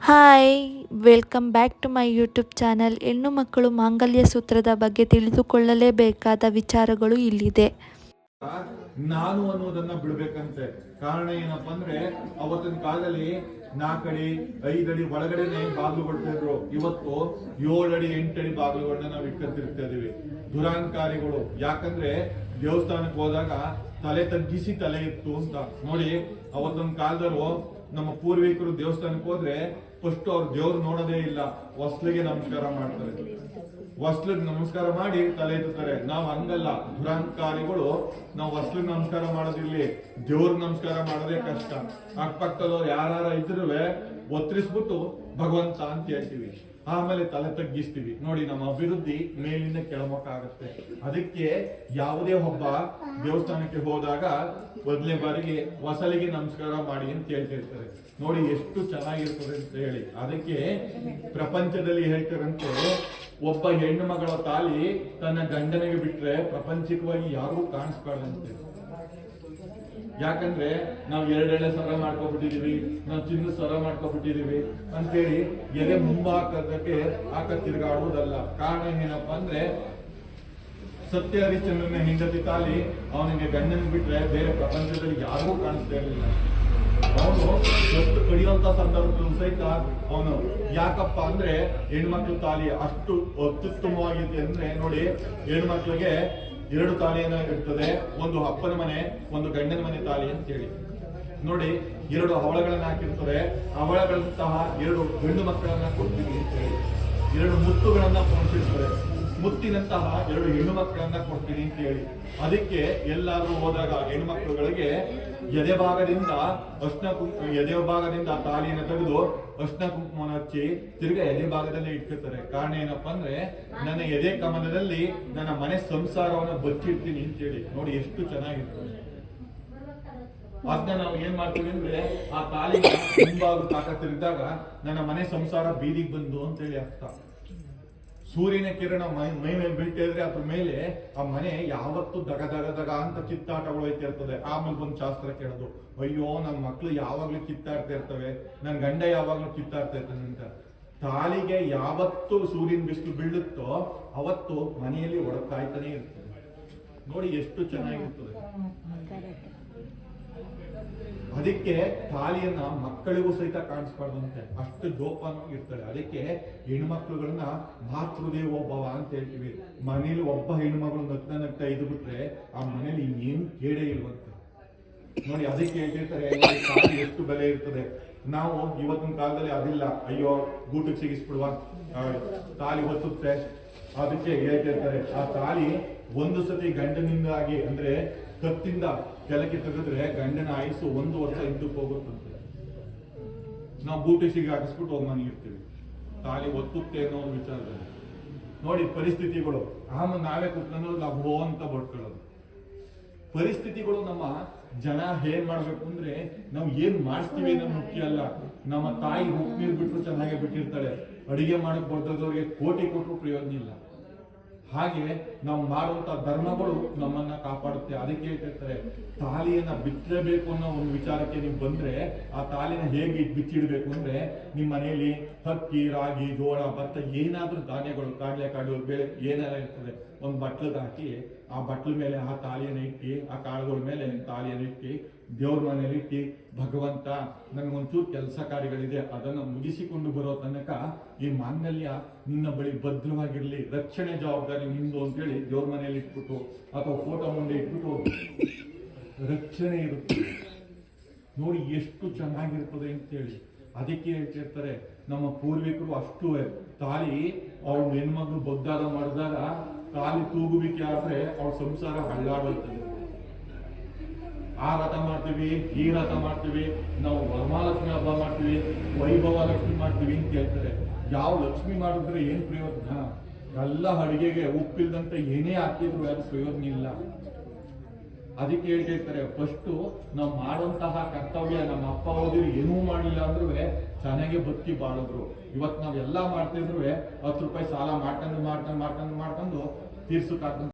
Hi, welcome back to my YouTube channel. ಹೆಣ್ಣು ಮಕ್ಕಳು ಮಾಂಗಲ್ಯ ಸೂತ್ರದ ಬಗ್ಗೆ ತಿಳಿದುಕೊಳ್ಳಲೇಬೇಕಾದ ವಿಚಾರಗಳು ಇಲ್ಲಿದೆ. ನಾನು ಅನ್ನೋದನ್ನ ಬಿಡ್ಬೇಕಂತೆ. ಕಾರಣ ಏನಪ್ಪಾ ಅಂದ್ರೆ ಅವತ್ತಿನ ಕಾಲದಲ್ಲಿ 4 ಅಡಿ 5 ಅಡಿ ಒಳಗಡೆನೆ ಬಾಗಿಲು ಕೊಡ್ತಿದ್ರು. ಇವತ್ತು 7 ಅಡಿ 8 ಅಡಿ ಬಾಗಿಲುಗಳನ್ನ ನಾವು ಇಟ್ಕೊತಿರ್ತಾ ಇದೀವಿ. ದುರಾಂಕಾರಿಗಳು. ಯಾಕಂದ್ರೆ ದೇವಸ್ಥಾನಕ್ಕೆ ಹೋದಾಗ ತಲೆ ತಗ್ಗಿಸಿ ತಲೆ ಇತ್ತು ಅಂತ ನೋಡಿ. ಅವತ್ತೊಂದು ಕಾಲದವರು ನಮ್ಮ ಪೂರ್ವಿಕರು ದೇವಸ್ಥಾನಕ್ಕೆ ಹೋದ್ರೆ ಫಸ್ಟ್ ಅವ್ರು ದೇವ್ರು ನೋಡೋದೇ ಇಲ್ಲ, ಹೊಸ್ಲಿಗೆ ನಮಸ್ಕಾರ ಮಾಡ್ತಾರೆ. ಹೊಸ್ಲಿಗೆ ನಮಸ್ಕಾರ ಮಾಡಿ ತಲೆ ಎತ್ತುತ್ತಾರೆ. ನಾವು ಹಂಗಲ್ಲ, ದುರಾಂಕಾರಿಗಳು. ನಾವು ಹೊಸ್ಲಿಗೆ ನಮಸ್ಕಾರ ಮಾಡೋದಿರ್ಲಿ, ದೇವ್ರಿಗೆ ನಮಸ್ಕಾರ ಮಾಡೋದೇ ಕಷ್ಟ. ಅಕ್ಕಪಕ್ಕದಲ್ಲೋ ಯಾರು ಇದ್ರುವೆ ಒತ್ತರಿಸ್ಬಿಟ್ಟು ಭಗವಂತ ಅಂತ ಹೇಳ್ತೀವಿ, ಆಮೇಲೆ ತಲೆ ತಗ್ಗಿಸ್ತೀವಿ. ನೋಡಿ, ನಮ್ಮ ಅಭಿವೃದ್ಧಿ ಮೇಲಿಂದ ಕೆಳಮುಖ. ಅದಕ್ಕೆ ಯಾವುದೇ ಒಬ್ಬ ದೇವಸ್ಥಾನಕ್ಕೆ ಹೋದಾಗ ಮೊದಲನೇ ಬಾರಿಗೆ ಹೊಸಲಿಗೆ ನಮಸ್ಕಾರ ಮಾಡಿ ಅಂತ ಹೇಳ್ತಿರ್ತಾರೆ. ನೋಡಿ ಎಷ್ಟು ಚೆನ್ನಾಗಿರ್ತದೆ ಅಂತ ಹೇಳಿ. ಅದಕ್ಕೆ ಪ್ರಪಂಚದಲ್ಲಿ ಹೇಳ್ತಾರಂತೆ, ಒಬ್ಬ ಹೆಣ್ಣು ಮಗಳ ತಾಲಿ ತನ್ನ ಗಂಡನಿಗೆ ಬಿಟ್ರೆ ಪ್ರಪಂಚಿಕವಾಗಿ ಯಾರೂ ಕಾಣಿಸ್ಬಾರ್ದಂತೆ. ಯಾಕಂದ್ರೆ ನಾವು 2 ಸರ ಮಾಡ್ಕೊಬಿಟ್ಟಿದೀವಿ, ನಾವು ಚಿನ್ನ ಸರ ಮಾಡ್ಕೊಬಿಟ್ಟಿದೀವಿ ಅಂತೇಳಿ ಎದೆ ಮುಂಬಾಕಕ್ಕೆ ತಿರುಗಾಡುವುದಲ್ಲ. ಕಾರಣ ಏನಪ್ಪಾ ಅಂದ್ರೆ ಸತ್ಯ ಹರಿಶ್ಚಂದ್ರನ ಹೆಂಡತಿ ತಾಲಿ ಅವನಿಗೆ ಗಂಡನ ಬಿಟ್ರೆ ಬೇರೆ ಪ್ರಪಂಚದಲ್ಲಿ ಯಾರಿಗೂ ಕಾಣಿಸ್ತಾ ಇರಲಿಲ್ಲ. ಅವನು ಎಷ್ಟು ಕಡಿಯುವಂತ ಸಂದರ್ಭದಲ್ಲೂ ಸಹಿತ ಅವನು, ಯಾಕಪ್ಪ ಅಂದ್ರೆ ಹೆಣ್ಮಕ್ಳು ತಾಲಿ ಅಷ್ಟು ಅತ್ಯುತ್ತಮವಾಗಿದೆ. ಅಂದ್ರೆ ನೋಡಿ, ಹೆಣ್ಮಕ್ಳಿಗೆ 2 ತಾಲಿಯನ್ನ ಇರ್ತದೆ. ಒಂದು ಅಪ್ಪನ ಮನೆ, ಒಂದು ಗಂಡನ ಮನೆ ತಾಲಿ ಅಂತ ಹೇಳಿ. ನೋಡಿ, 2 ಹವಳಗಳನ್ನ ಹಾಕಿರ್ತಾರೆ. ಹವಳಗಳಂತಹ 2 ಗಂಡು ಮಕ್ಕಳನ್ನ ಕೊಡ್ತೀವಿ ಅಂತ ಹೇಳಿ. 2 ಮುತ್ತುಗಳನ್ನ ಕೊಡ್ತಿರ್ತಾರೆ. ಮುತ್ತಿನಂತಹ 2 ಹೆಣ್ಣು ಮಕ್ಕಳನ್ನ ಕೊಡ್ತೀನಿ ಅಂತ ಹೇಳಿ. ಅದಕ್ಕೆ ಎಲ್ಲಾದ್ರೂ ಹೋದಾಗ ಹೆಣ್ಮಕ್ಳುಗಳಿಗೆ ಎದೆ ಭಾಗದಿಂದ ತಾಲಿಯನ್ನು ತೆಗೆದು ಅರ್ಶಿನ ಕುಂಕುಮನ ಹಚ್ಚಿ ತಿರ್ಗಾ ಎದೆ ಭಾಗದಲ್ಲೇ ಇಟ್ಕೊತಾರೆ. ಕಾರಣ ಏನಪ್ಪಾ ಅಂದ್ರೆ, ನನ್ನ ಎದೆ ಕಮಲದಲ್ಲಿ ನನ್ನ ಮನೆ ಸಂಸಾರವನ್ನ ಬಚ್ಚಿಡ್ತೀನಿ ಅಂತ ಹೇಳಿ. ನೋಡಿ ಎಷ್ಟು ಚೆನ್ನಾಗಿರ್ತದೆ. ಅದನ್ನ ನಾವು ಏನ್ ಮಾಡ್ತೀವಿ ಅಂದ್ರೆ, ಆ ತಾಲಿನ ಹಿಂಭಾಗ ತಾಕತ್ತಿರಿದ್ದಾಗ ನನ್ನ ಮನೆ ಸಂಸಾರ ಬೀದಿಗೆ ಬಂದು ಅಂತ ಹೇಳಿ ಅರ್ಥ. ಸೂರ್ಯನ ಕಿರಣ ಮೈ ಮೇಲೆ ಬೀಳ್ತಾ ಇದ್ರೆ ಅದ್ರ ಮೇಲೆ ಆ ಮನೆ ಯಾವತ್ತು ದಗ ದಗ ದಗ ಅಂತ ಕಿತ್ತಾಟಗಳು ಇರ್ತದೆ. ಆಮೇಲೆ ಬಂದು ಶಾಸ್ತ್ರ ಕೇಳೋದು, ಅಯ್ಯೋ ನನ್ನ ಮಕ್ಳು ಯಾವಾಗ್ಲೂ ಕಿತ್ತಾಡ್ತಾ ಇರ್ತವೆ, ನನ್ನ ಗಂಡ ಯಾವಾಗ್ಲೂ ಕಿತ್ತಾಡ್ತಾ ಇರ್ತಾನೆ ಅಂತ. ತಾಲಿಗೆ ಯಾವತ್ತು ಸೂರ್ಯನ ಬಿಸಿಲು ಬೀಳುತ್ತೋ ಅವತ್ತು ಮನೆಯಲ್ಲಿ ಒಡಕಾಯ್ತಾನೆ ಇರ್ತದೆ. ನೋಡಿ ಎಷ್ಟು ಚೆನ್ನಾಗಿರ್ತದೆ. ಅದಕ್ಕೆ ತಾಲಿಯನ್ನ ಮಕ್ಕಳಿಗೂ ಸಹಿತ ಕಾಣಿಸ್ಬಾರ್ದಂತೆ, ಅಷ್ಟು ಜೋಪಾನವಾಗಿ ಇರ್ತಾರೆ. ಅದಕ್ಕೆ ಹೆಣ್ಮಕ್ಳುಗಳನ್ನ ಮಾತೃದೇವೋಭವ ಅಂತ ಹೇಳ್ತೀವಿ. ಮನೇಲಿ ಒಬ್ಬ ಹೆಣ್ಮಗಳು ನಗ್ತಾ ಇದ್ದು ಬಿಟ್ರೆ ಆ ಮನೇಲಿ ಇನ್ನೇನು ಕೇಡೇ ಇಲ್ವಂತೆ. ನೋಡಿ, ಅದಕ್ಕೆ ಹೇಳ್ತಿರ್ತಾರೆ ತಾಲಿ ಎಷ್ಟು ಬೆಲೆ ಇರ್ತದೆ. ನಾವು ಇವತ್ತಿನ ಕಾಲದಲ್ಲಿ ಅದಿಲ್ಲ, ಅಯ್ಯೋ ಗೂಟಕ್ಕೆ ಸಿಗಿಸ್ಬಿಡುವ, ತಾಲಿ ಹೊತ್ತುತ್ತೆ. ಅದಕ್ಕೆ ಹೇಳ್ತಿರ್ತಾರೆ, ಆ ತಾಲಿ ಒಂದು ಸತಿ ಗಂಡನಿಂದಾಗಿ ಅಂದ್ರೆ ಕತ್ತಿಂದ ಕೆಳಕ್ಕೆ ತೆಗೆದ್ರೆ ಗಂಡನ ಆಯುಸ್ಸು 1 ವರ್ಷ ಹಿಂದಕ್ಕೆ ಹೋಗುತ್ತಂತೆ. ನಾವು ಬೂಟಿಸಿಗೆ ಹಾಕಿಸ್ಬಿಟ್ಟು ಹೋಗಿ ಮನೆಗಿರ್ತೀವಿ, ತಾಲಿ ಒತ್ತುತ್ತೆ ಅನ್ನೋ ಒಂದು ವಿಚಾರದಲ್ಲಿ. ನೋಡಿ ಪರಿಸ್ಥಿತಿಗಳು, ಆಮೇಲೆ ನಾವೇ ಕುತ್ಕೊಂಡು ಲಭೋ ಅಂತ ಬಡ್ಕೊಳ್ಳೋದು. ಪರಿಸ್ಥಿತಿಗಳು ನಮ್ಮ ಜನ ಏನ್ ಮಾಡ್ಬೇಕು ಅಂದ್ರೆ, ನಾವು ಏನ್ ಮಾಡಿಸ್ತೀವಿ ಅನ್ನೋದು ಮುಖ್ಯ ಅಲ್ಲ. ನಮ್ಮ ತಾಯಿ ಉಪ್ಪು ನೀರು ಬಿಟ್ಟರು ಚೆನ್ನಾಗಿ ಬಿಟ್ಟಿರ್ತಾಳೆ, ಅಡಿಗೆ ಮಾಡಕ್ ಬರ್ದವ್ರಿಗೆ ಕೋಟಿ ಕೊಟ್ಟರು ಪ್ರಯೋಜನ ಇಲ್ಲ. ಹಾಗೆ ನಾವು ಮಾಡುವಂತ ಧರ್ಮಗಳು ನಮ್ಮನ್ನ ಕಾಪಾಡುತ್ತೆ. ಅದಕ್ಕೆ ಹೇಳ್ತಿರ್ತಾರೆ, ತಾಲಿಯನ್ನ ಬಿಚ್ಚಲೇಬೇಕು ಅನ್ನೋ ಒಂದು ವಿಚಾರಕ್ಕೆ ನೀವು ಬಂದ್ರೆ, ಆ ತಾಲಿನ ಹೇಗೆ ಬಿಚ್ಚಿಡ್ಬೇಕು ಅಂದ್ರೆ, ನಿಮ್ಮ ಮನೆಯಲ್ಲಿ ಅಕ್ಕಿ, ರಾಗಿ, ಜೋಳ, ಭತ್ತ ಏನಾದ್ರೂ ಧಾನ್ಯಗಳು, ಕಾಳು, ಬೇಳೆ ಏನಾರ ಇರ್ತದೆ, ಒಂದು ಬಟ್ಲಿಗೆ ಹಾಕಿ ಆ ಬಟ್ಲ ಮೇಲೆ ಆ ತಾಲಿಯನ್ನು ಇಟ್ಟು, ಆ ಕಾಳುಗಳ ಮೇಲೆ ತಾಲಿಯನ್ನು ಇಟ್ಟು ದೇವ್ರ ಮನೇಲಿ ಇಟ್ಟು, ಭಗವಂತ ನನಗೊಂಚೂರು ಕೆಲಸ ಕಾರ್ಯಗಳಿದೆ ಅದನ್ನು ಮುಗಿಸಿಕೊಂಡು ಬರೋ ತನಕ ಈ ಮಾಂಗಲ್ಯ ನಿನ್ನ ಬಳಿ ಭದ್ರವಾಗಿರ್ಲಿ, ರಕ್ಷಣೆ ಜವಾಬ್ದಾರಿ ನಿಂದು ಅಂತೇಳಿ ದೇವ್ರ ಮನೆಯಲ್ಲಿ ಇಟ್ಬಿಟ್ಟು ಅಥವಾ ಫೋಟೋ ಮುಂದೆ ಇಟ್ಬಿಟ್ಟು ರಕ್ಷಣೆ ಇರುತ್ತೆ. ನೋಡಿ ಎಷ್ಟು ಚೆನ್ನಾಗಿರ್ತದೆ ಅಂತೇಳಿ. ಅದಕ್ಕೆ ಹೇಳ್ತಿರ್ತಾರೆ ನಮ್ಮ ಪೂರ್ವಿಕರು ಅಷ್ಟು ತಾಲಿ ಅವ್ರ ಹೆಣ್ಮಗಳು ಬೊದ್ದಾದ ಮಾಡಿದಾಗ ತಾಲಿ ತೂಗುವಿಕೆ ಆದ್ರೆ ಅವ್ರ ಸಂಸಾರ ಹಳ್ಳಾಡೋಯ್ತದೆ. ಆ ರಥ ಮಾಡ್ತೀವಿ, ಈ ರಥ ಮಾಡ್ತೀವಿ, ನಾವು ವರಮಹಾಲಕ್ಷ್ಮಿ ಹಬ್ಬ ಮಾಡ್ತೀವಿ, ವೈಭವ ಲಕ್ಷ್ಮಿ ಮಾಡ್ತೀವಿ ಅಂತ ಹೇಳ್ತಾರೆ. ಯಾವ ಲಕ್ಷ್ಮಿ ಮಾಡಿದ್ರೆ ಏನ್ ಪ್ರಯೋಜನ? ಎಲ್ಲ ಅಡಿಗೆಗೆ ಉಪ್ಪಿಲ್ದಂತೆ ಏನೇ ಹಾಕಿದ್ರು ಅದು ಪ್ರಯೋಜನ ಇಲ್ಲ. ಅದಕ್ಕೆ ಹೇಳ್ತಿರ್ತಾರೆ, ಫಸ್ಟ್ ನಾವು ಮಾಡುವಂತಹ ಕರ್ತವ್ಯ ನಮ್ಮ ಅಪ್ಪ ಓದಿರು ಏನೂ ಮಾಡಲಿಲ್ಲ ಅಂದ್ರೂ ಚೆನ್ನಾಗಿ ಬದುಕಿ ಬಾಳಿದ್ರು. ಇವತ್ತು ನಾವೆಲ್ಲ ಮಾಡ್ತಿದ್ರು 10 ರೂಪಾಯಿ ಸಾಲ ಮಾಡ್ಕೊಂಡು ತೀರ್ಸಕ್ಕಾಗ್ತದೆ.